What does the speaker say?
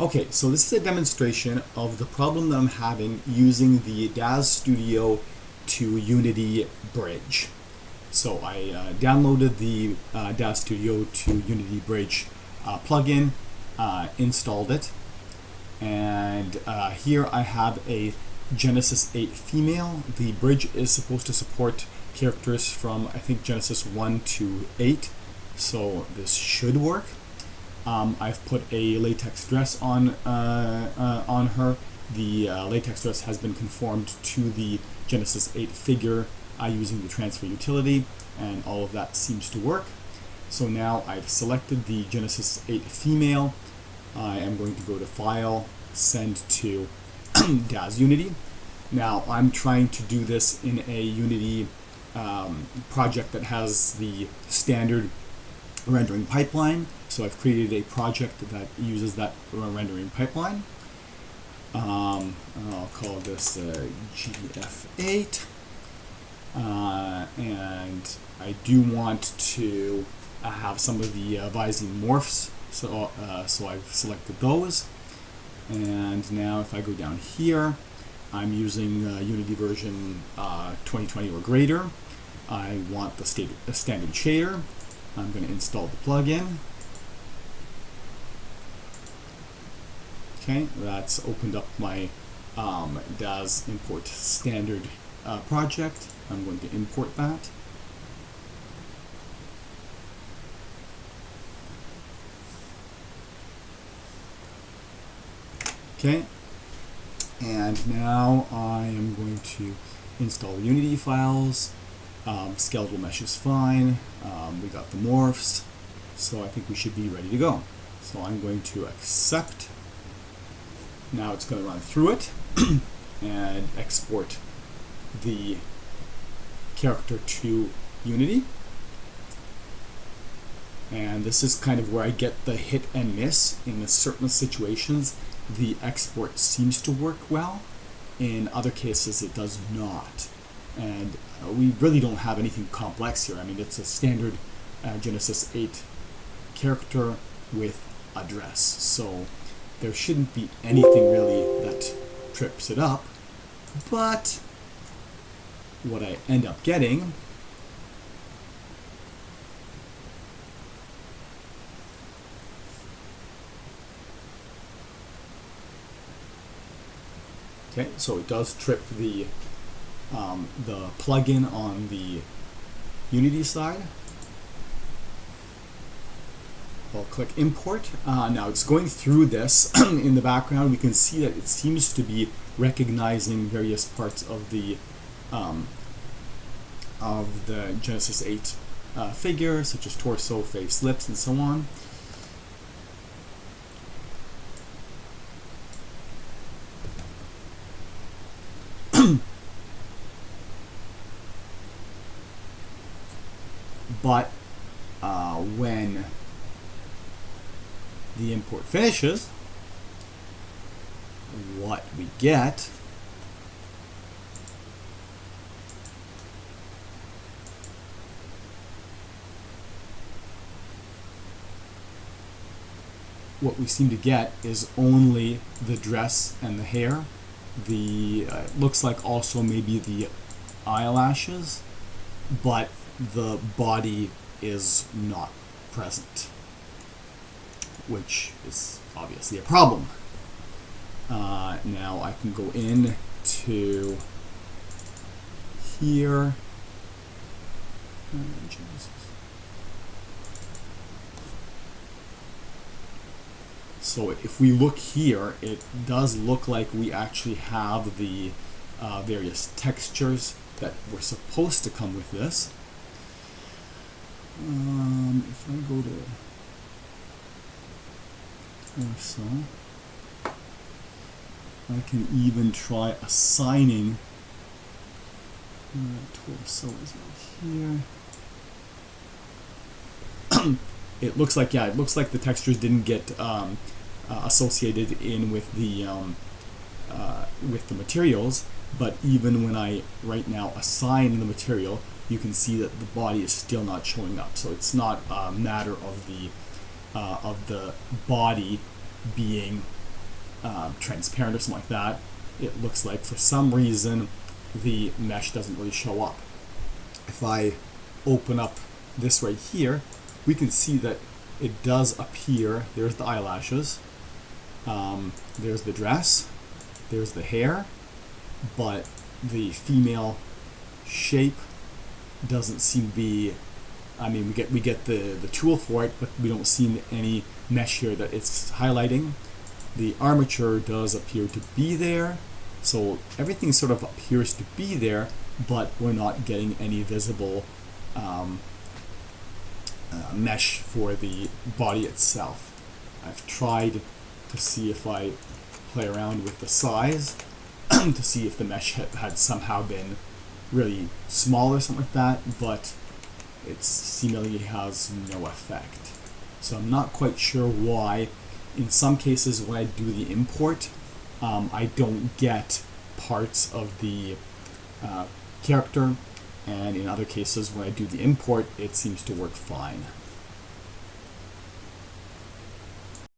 Okay, so this is a demonstration of the problem that I'm having using the Daz Studio to Unity Bridge. So I downloaded the Daz Studio to Unity Bridge plugin, installed it, and here I have a Genesis 8 female. The bridge is supposed to support characters from, I think, Genesis 1 to 8, so this should work. I've put a latex dress on her. The latex dress has been conformed to the Genesis 8 figure using the transfer utility, and all of that seems to work. So now I've selected the Genesis 8 female. I am going to go to File, Send to Daz Unity. Now I'm trying to do this in a Unity project that has the standard rendering pipeline. So I've created a project that uses that rendering pipeline. I'll call this GF8. And I do want to have some of the visine morphs, so I've selected those. And now if I go down here, I'm using Unity version 2020 or greater. I want the standard shader. I'm going to install the plugin. Okay, that's opened up my Daz import standard project. I'm going to import that. Okay, and now I am going to install the Unity files. Skeletal mesh is fine. We got the morphs, so I think we should be ready to go. So I'm going to accept. Now it's going to run through it and export the character to Unity. And this is kind of where I get the hit and miss. In certain situations, the export seems to work well. In other cases, it does not. And we really don't have anything complex here. I mean, it's a standard Genesis 8 character with a dress. So there shouldn't be anything really that trips it up. But what I end up getting okay, so it does trip the plugin on the Unity side. I'll click import. Now it's going through this. In the background we can see that it seems to be recognizing various parts of the Genesis 8 figure, such as torso, face, lips, and so on. But when the import finishes, what we get what we seem to get is only the dress and the hair. The looks like also maybe the eyelashes, but the body is not present, which is obviously a problem. Now I can go in to here. So if we look here, it does look like we actually have the various textures that were supposed to come with this. If I go to torso, I can even try assigning torso is right here. It looks like, yeah, it looks like the textures didn't get associated in with the materials, but even when I right now assign the material, you can see that the body is still not showing up. So it's not a matter of the body being transparent or something like that, it looks like for some reason the mesh doesn't really show up. If I open up this right here, we can see that it does appear. There's the eyelashes, there's the dress, there's the hair, but the female shape doesn't seem to be. I mean, we get the tool for it, but we don't see any mesh here that it's highlighting. The armature does appear to be there, so everything sort of appears to be there, but we're not getting any visible mesh for the body itself. I've tried to see if I play around with the size to see if the mesh had somehow been really small or something like that, but it seemingly has no effect. So I'm not quite sure why. In some cases when I do the import, I don't get parts of the character, and in other cases when I do the import, it seems to work fine.